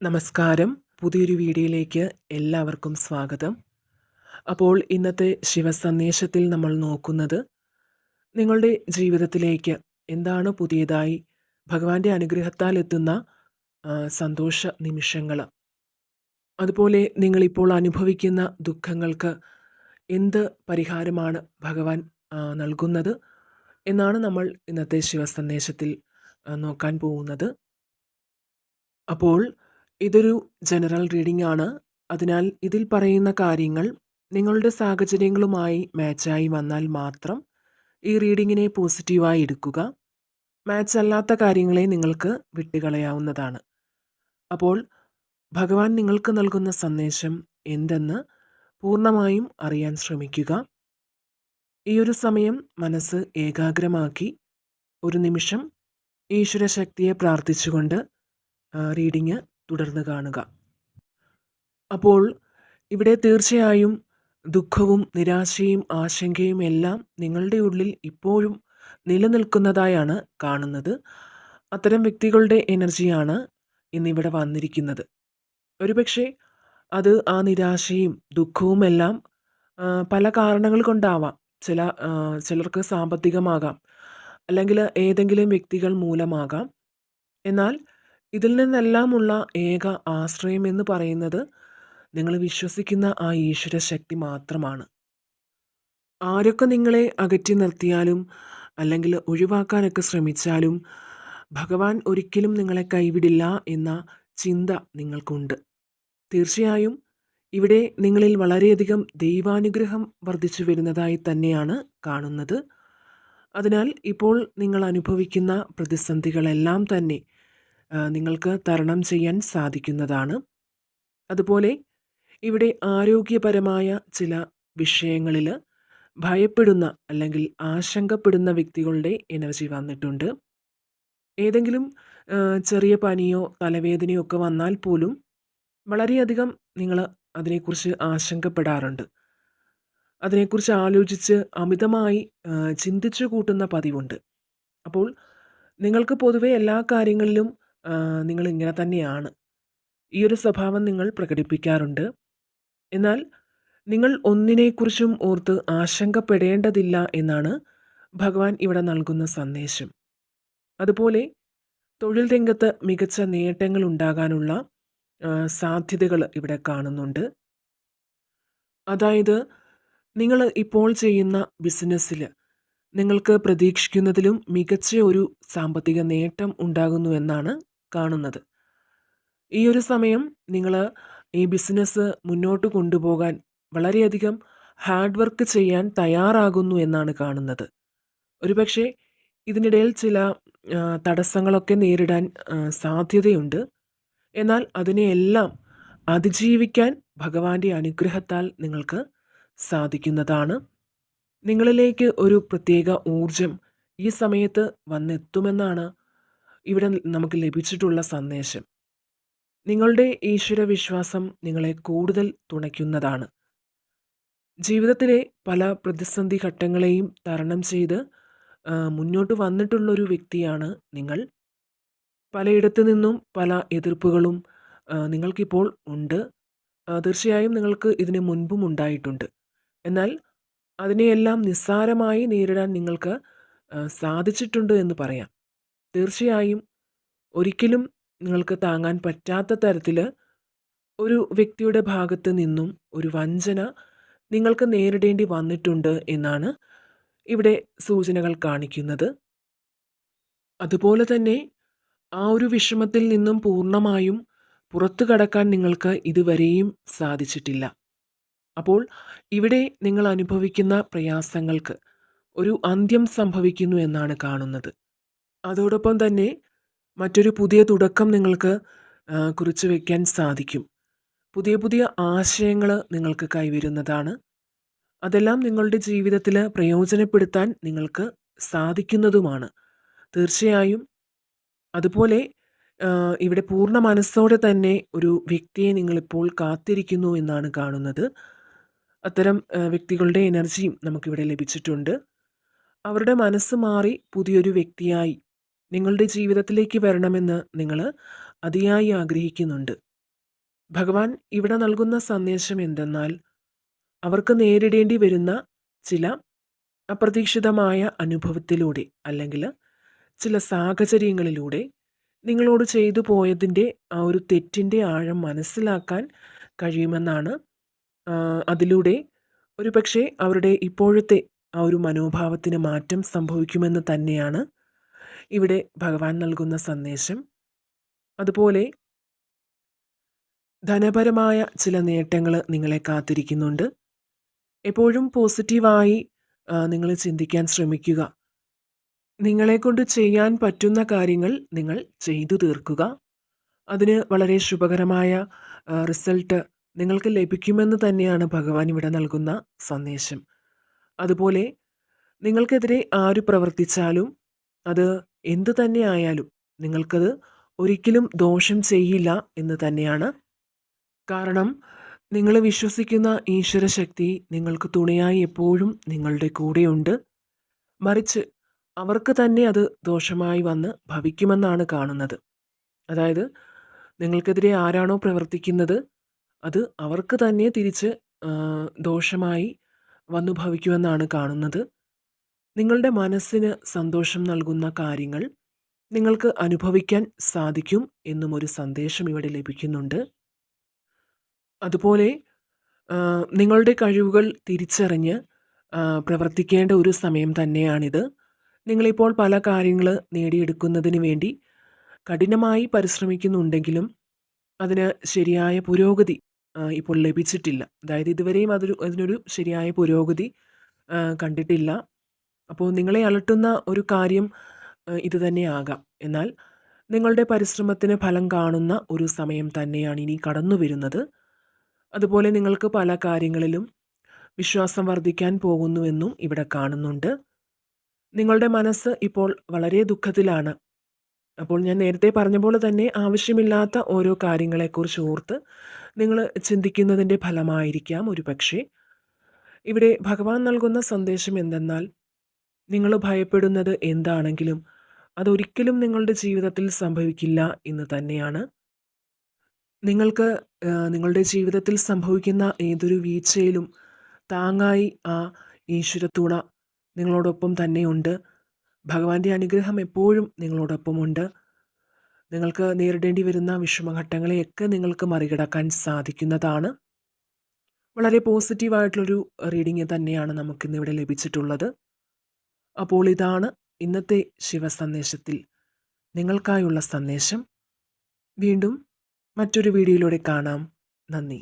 നമസ്കാരം. പുതിയൊരു വീഡിയോയിലേക്ക് എല്ലാവർക്കും സ്വാഗതം. അപ്പോൾ ഇന്നത്തെ ശിവസന്ദേശത്തിൽ നമ്മൾ നോക്കുന്നത് നിങ്ങളുടെ ജീവിതത്തിലേക്ക് എന്താണ് പുതിയതായി ഭഗവാന്റെ അനുഗ്രഹത്താൽ എത്തുന്ന സന്തോഷ നിമിഷങ്ങൾ, അതുപോലെ നിങ്ങളിപ്പോൾ അനുഭവിക്കുന്ന ദുഃഖങ്ങൾക്ക് എന്ത് പരിഹാരമാണ് ഭഗവാൻ നൽകുന്നത് എന്നാണ് നമ്മൾ ഇന്നത്തെ ശിവസന്ദേശത്തിൽ നോക്കാൻ പോകുന്നത്. അപ്പോൾ ഇതൊരു ജനറൽ റീഡിംഗ് ആണ്. അതിനാൽ ഇതിൽ പറയുന്ന കാര്യങ്ങൾ നിങ്ങളുടെ സാഹചര്യങ്ങളുമായി മാച്ചായി വന്നാൽ മാത്രം ഈ റീഡിങ്ങിനെ പോസിറ്റീവായി എടുക്കുക. മാച്ച് അല്ലാത്ത കാര്യങ്ങളെ നിങ്ങൾക്ക് വിട്ടുകളയാവുന്നതാണ്. അപ്പോൾ ഭഗവാൻ നിങ്ങൾക്ക് നൽകുന്ന സന്ദേശം എന്തെന്ന് പൂർണ്ണമായും അറിയാൻ ശ്രമിക്കുക. ഈ ഒരു സമയം മനസ്സ് ഏകാഗ്രമാക്കി ഒരു നിമിഷം ഈശ്വരശക്തിയെ പ്രാർത്ഥിച്ചുകൊണ്ട് റീഡിങ് തുടർന്ന് കാണുക. അപ്പോൾ ഇവിടെ തീർച്ചയായും ദുഃഖവും നിരാശയും ആശങ്കയും എല്ലാം നിങ്ങളുടെ ഉള്ളിൽ ഇപ്പോഴും നിലനിൽക്കുന്നതായാണ് കാണുന്നത്. അത്തരം വ്യക്തികളുടെ എനർജിയാണ് ഇന്നിവിടെ വന്നിരിക്കുന്നത്. ഒരുപക്ഷെ അത് ആ നിരാശയും ദുഃഖവുമെല്ലാം പല കാരണങ്ങൾ കൊണ്ടാവാം. ചിലർക്ക് സാമ്പത്തികമാകാം, അല്ലെങ്കിൽ ഏതെങ്കിലും വ്യക്തികൾ മൂലമാകാം. എന്നാൽ ഇതിൽ നിന്നെല്ലാമുള്ള ഏക ആശ്രയം എന്ന് പറയുന്നത് നിങ്ങൾ വിശ്വസിക്കുന്ന ആ ഈശ്വര ശക്തി മാത്രമാണ്. ആരൊക്കെ നിങ്ങളെ അകറ്റി നിർത്തിയാലും അല്ലെങ്കിൽ ഒഴിവാക്കാനൊക്കെ ശ്രമിച്ചാലും ഭഗവാൻ ഒരിക്കലും നിങ്ങളെ കൈവിടില്ല എന്ന ചിന്ത നിങ്ങൾക്കുണ്ട്. തീർച്ചയായും ഇവിടെ നിങ്ങളിൽ വളരെയധികം ദൈവാനുഗ്രഹം വർദ്ധിച്ചു വരുന്നതായി തന്നെയാണ് കാണുന്നത്. അതിനാൽ ഇപ്പോൾ നിങ്ങൾ അനുഭവിക്കുന്ന പ്രതിസന്ധികളെല്ലാം തന്നെ നിങ്ങൾക്ക് തരണം ചെയ്യാൻ സാധിക്കുന്നതാണ്. അതുപോലെ ഇവിടെ ആരോഗ്യപരമായ ചില വിഷയങ്ങളിൽ ഭയപ്പെടുന്ന അല്ലെങ്കിൽ ആശങ്കപ്പെടുന്ന വ്യക്തികളുടെ എനർജി വന്നിട്ടുണ്ട്. ഏതെങ്കിലും ചെറിയ പനിയോ തലവേദനയോ ഒക്കെ വന്നാൽ പോലും വളരെയധികം നിങ്ങൾ അതിനെക്കുറിച്ച് ആശങ്കപ്പെടാറുണ്ട്. അതിനെക്കുറിച്ച് ആലോചിച്ച് അമിതമായി ചിന്തിച്ചു കൂട്ടുന്ന പതിവുണ്ട്. അപ്പോൾ നിങ്ങൾക്ക് പൊതുവെ എല്ലാ കാര്യങ്ങളിലും നിങ്ങൾ ഇങ്ങനെ തന്നെയാണ്. ഈ ഒരു സ്വഭാവം നിങ്ങൾ പ്രകടിപ്പിക്കാറുണ്ട്. എന്നാൽ നിങ്ങൾ ഒന്നിനെക്കുറിച്ചും ഓർത്ത് ആശങ്കപ്പെടേണ്ടതില്ല എന്നാണ് ഭഗവാൻ ഇവിടെ നൽകുന്ന സന്ദേശം. അതുപോലെ തൊഴിൽ രംഗത്ത് മികച്ച നേട്ടങ്ങൾ ഉണ്ടാകാനുള്ള സാധ്യതകൾ ഇവിടെ കാണുന്നുണ്ട്. അതായത് നിങ്ങൾ ഇപ്പോൾ ചെയ്യുന്ന ബിസിനസ്സിൽ നിങ്ങൾക്ക് പ്രതീക്ഷിക്കുന്നതിലും മികച്ച ഒരു സാമ്പത്തിക നേട്ടം ഉണ്ടാകുന്നു എന്നാണ് കാണുന്നത്. ഈ ഒരു സമയം നിങ്ങൾ ഈ ബിസിനസ് മുന്നോട്ട് കൊണ്ടുപോകാൻ വളരെയധികം ഹാർഡ് വർക്ക് ചെയ്യാൻ തയ്യാറാകുന്നു എന്നാണ് കാണുന്നത്. ഒരുപക്ഷെ ഇതിനിടയിൽ ചില തടസ്സങ്ങളൊക്കെ നേരിടാൻ സാധ്യതയുണ്ട്. എന്നാൽ അതിനെയെല്ലാം അതിജീവിക്കാൻ ഭഗവാന്റെ അനുഗ്രഹത്താൽ നിങ്ങൾക്ക് സാധിക്കുന്നതാണ്. നിങ്ങളിലേക്ക് ഒരു പ്രത്യേക ഊർജം ഈ സമയത്ത് വന്നെത്തുമെന്നാണ് ഇവിടെ നമുക്ക് ലഭിച്ചിട്ടുള്ള സന്ദേശം. നിങ്ങളുടെ ഈശ്വര വിശ്വാസം നിങ്ങളെ കൂടുതൽ തുണയ്ക്കുന്നതാണ്. ജീവിതത്തിലെ പല പ്രതിസന്ധി ഘട്ടങ്ങളെയും തരണം ചെയ്ത് മുന്നോട്ട് വന്നിട്ടുള്ളൊരു വ്യക്തിയാണ് നിങ്ങൾ. പലയിടത്തു നിന്നും പല എതിർപ്പുകളും നിങ്ങൾക്കിപ്പോൾ ഉണ്ട്. തീർച്ചയായും നിങ്ങൾക്ക് ഇതിന് മുൻപും ഉണ്ടായിട്ടുണ്ട്. എന്നാൽ അതിനെയെല്ലാം നിസ്സാരമായി നേരിടാൻ നിങ്ങൾക്ക് സാധിച്ചിട്ടുണ്ട് എന്ന് പറയാം. തീർച്ചയായും ഒരിക്കലും നിങ്ങൾക്ക് താങ്ങാൻ പറ്റാത്ത തരത്തിൽ ഒരു വ്യക്തിയുടെ ഭാഗത്ത് നിന്നും ഒരു വഞ്ചന നിങ്ങൾക്ക് നേരിടേണ്ടി വന്നിട്ടുണ്ട് എന്നാണ് ഇവിടെ സൂചനകൾ കാണിക്കുന്നത്. അതുപോലെ തന്നെ ആ ഒരു വിഷമത്തിൽ നിന്നും പൂർണ്ണമായും പുറത്തു കടക്കാൻ നിങ്ങൾക്ക് ഇതുവരെയും സാധിച്ചിട്ടില്ല. അപ്പോൾ ഇവിടെ നിങ്ങൾ അനുഭവിക്കുന്ന പ്രയാസങ്ങൾക്ക് ഒരു അന്ത്യം സംഭവിക്കുന്നു എന്നാണ് കാണുന്നത്. അതോടൊപ്പം തന്നെ മറ്റൊരു പുതിയ തുടക്കം നിങ്ങൾക്ക് കുറിച്ച് വയ്ക്കാൻ സാധിക്കും. പുതിയ പുതിയ ആശയങ്ങൾ നിങ്ങൾക്ക് കൈവരുന്നതാണ്. അതെല്ലാം നിങ്ങളുടെ ജീവിതത്തിൽ പ്രയോജനപ്പെടുത്താൻ നിങ്ങൾക്ക് സാധിക്കുന്നതുമാണ്. തീർച്ചയായും അതുപോലെ ഇവിടെ പൂർണ്ണ മനസ്സോടെ തന്നെ ഒരു വ്യക്തിയെ നിങ്ങളിപ്പോൾ കാത്തിരിക്കുന്നു എന്നാണ് കാണുന്നത്. അത്തരം വ്യക്തികളുടെ എനർജിയും നമുക്കിവിടെ ലഭിച്ചിട്ടുണ്ട്. അവരുടെ മനസ്സ് മാറി പുതിയൊരു വ്യക്തിയായി നിങ്ങളുടെ ജീവിതത്തിലേക്ക് വരണമെന്ന് നിങ്ങൾ അതിയായി ആഗ്രഹിക്കുന്നുണ്ട്. ഭഗവാൻ ഇവിടെ നൽകുന്ന സന്ദേശം എന്തെന്നാൽ, അവർക്ക് നേരിടേണ്ടി വരുന്ന ചില അപ്രതീക്ഷിതമായ അനുഭവത്തിലൂടെ അല്ലെങ്കിൽ ചില സാഹചര്യങ്ങളിലൂടെ നിങ്ങളോട് ചെയ്തു പോയതിൻ്റെ ആ ഒരു തെറ്റിൻ്റെ ആഴം മനസ്സിലാക്കാൻ കഴിയുമെന്നാണ്. അതിലൂടെ ഒരുപക്ഷെ അവരുടെ ഇപ്പോഴത്തെ ആ ഒരു മനോഭാവത്തിന് മാറ്റം സംഭവിക്കുമെന്ന് തന്നെയാണ് ഇവിടെ ഭഗവാൻ നൽകുന്ന സന്ദേശം. അതുപോലെ ധനപരമായ ചില നേട്ടങ്ങൾ നിങ്ങളെ കാത്തിരിക്കുന്നുണ്ട്. എപ്പോഴും പോസിറ്റീവായി നിങ്ങൾ ചിന്തിക്കാൻ ശ്രമിക്കുക. നിങ്ങളെക്കൊണ്ട് ചെയ്യാൻ പറ്റുന്ന കാര്യങ്ങൾ നിങ്ങൾ ചെയ്തു തീർക്കുക. അതിന് വളരെ ശുഭകരമായ റിസൾട്ട് നിങ്ങൾക്ക് ലഭിക്കുമെന്ന് തന്നെയാണ് ഭഗവാൻ ഇവിടെ നൽകുന്ന സന്ദേശം. അതുപോലെ നിങ്ങൾക്കെതിരെ ആര് പ്രവർത്തിച്ചാലും അത് എന്തു തന്നെ ആയാലും നിങ്ങൾക്കത് ഒരിക്കലും ദോഷം ചെയ്യില്ല എന്ന് തന്നെയാണ്. കാരണം നിങ്ങൾ വിശ്വസിക്കുന്ന ഈശ്വരശക്തി നിങ്ങൾക്ക് തുണയായി എപ്പോഴും നിങ്ങളുടെ കൂടെയുണ്ട്. മറിച്ച് അവർക്ക് തന്നെ അത് ദോഷമായി വന്ന് ഭവിക്കുമെന്നാണ് കാണുന്നത്. അതായത് നിങ്ങൾക്കെതിരെ ആരാണോ പ്രവർത്തിക്കുന്നത് അത് അവർക്ക് തന്നെ തിരിച്ച് ദോഷമായി വന്നു ഭവിക്കുമെന്നാണ് കാണുന്നത്. നിങ്ങളുടെ മനസ്സിന് സന്തോഷം നൽകുന്ന കാര്യങ്ങൾ നിങ്ങൾക്ക് അനുഭവിക്കാൻ സാധിക്കും എന്നും ഒരു സന്ദേശം ഇവിടെ ലഭിക്കുന്നുണ്ട്. അതുപോലെ നിങ്ങളുടെ കഴിവുകൾ തിരിച്ചറിഞ്ഞ് പ്രവർത്തിക്കേണ്ട ഒരു സമയം തന്നെയാണിത്. നിങ്ങളിപ്പോൾ പല കാര്യങ്ങൾ നേടിയെടുക്കുന്നതിന് വേണ്ടി കഠിനമായി പരിശ്രമിക്കുന്നുണ്ടെങ്കിലും അതിന് ശരിയായ പുരോഗതി ഇപ്പോൾ ലഭിച്ചിട്ടില്ല. അതായത് ഇതുവരെയും അതിനൊരു ശരിയായ പുരോഗതി കണ്ടിട്ടില്ല. അപ്പോൾ നിങ്ങളെ അലട്ടുന്ന ഒരു കാര്യം ഇതുതന്നെയാകാം. എന്നാൽ നിങ്ങളുടെ പരിശ്രമത്തിന് ഫലം കാണുന്ന ഒരു സമയം തന്നെയാണ് ഇനി കടന്നു വരുന്നത്. അതുപോലെ നിങ്ങൾക്ക് പല കാര്യങ്ങളിലും വിശ്വാസം വർദ്ധിക്കാൻ പോകുന്നുവെന്നും ഇവിടെ കാണുന്നുണ്ട്. നിങ്ങളുടെ മനസ്സ് ഇപ്പോൾ വളരെ ദുഃഖത്തിലാണ്. അപ്പോൾ ഞാൻ നേരത്തെ പറഞ്ഞ പോലെ തന്നെ ആവശ്യമില്ലാത്ത ഓരോ കാര്യങ്ങളെക്കുറിച്ച് ഓർത്ത് നിങ്ങൾ ചിന്തിക്കുന്നതിൻ്റെ ഫലമായിരിക്കാം ഒരുപക്ഷെ. ഇവിടെ ഭഗവാൻ നൽകുന്ന സന്ദേശം എന്തെന്നാൽ, നിങ്ങൾ ഭയപ്പെടുന്നത് എന്താണെങ്കിലും അതൊരിക്കലും നിങ്ങളുടെ ജീവിതത്തിൽ സംഭവിക്കില്ല എന്ന് തന്നെയാണ്. നിങ്ങൾക്ക് നിങ്ങളുടെ ജീവിതത്തിൽ സംഭവിക്കുന്ന ഏതൊരു വീഴ്ചയിലും താങ്ങായി ആ ഈശ്വരത്തുണ നിങ്ങളോടൊപ്പം തന്നെയുണ്ട്. ഭഗവാന്റെ അനുഗ്രഹം എപ്പോഴും നിങ്ങളോടൊപ്പമുണ്ട്. നിങ്ങൾക്ക് നേരിടേണ്ടി വരുന്ന വിഷമഘട്ടങ്ങളെയൊക്കെ നിങ്ങൾക്ക് മറികടക്കാൻ സാധിക്കുന്നതാണ്. വളരെ പോസിറ്റീവായിട്ടുള്ളൊരു റീഡിങ് തന്നെയാണ് നമുക്കിന്നിവിടെ ലഭിച്ചിട്ടുള്ളത്. അപ്പോൾ ഇതാണ് ഇന്നത്തെ ശിവസന്ദേശത്തിൽ നിങ്ങൾക്കായുള്ള സന്ദേശം. വീണ്ടും മറ്റൊരു വീഡിയോയിലൂടെ കാണാം. നന്ദി.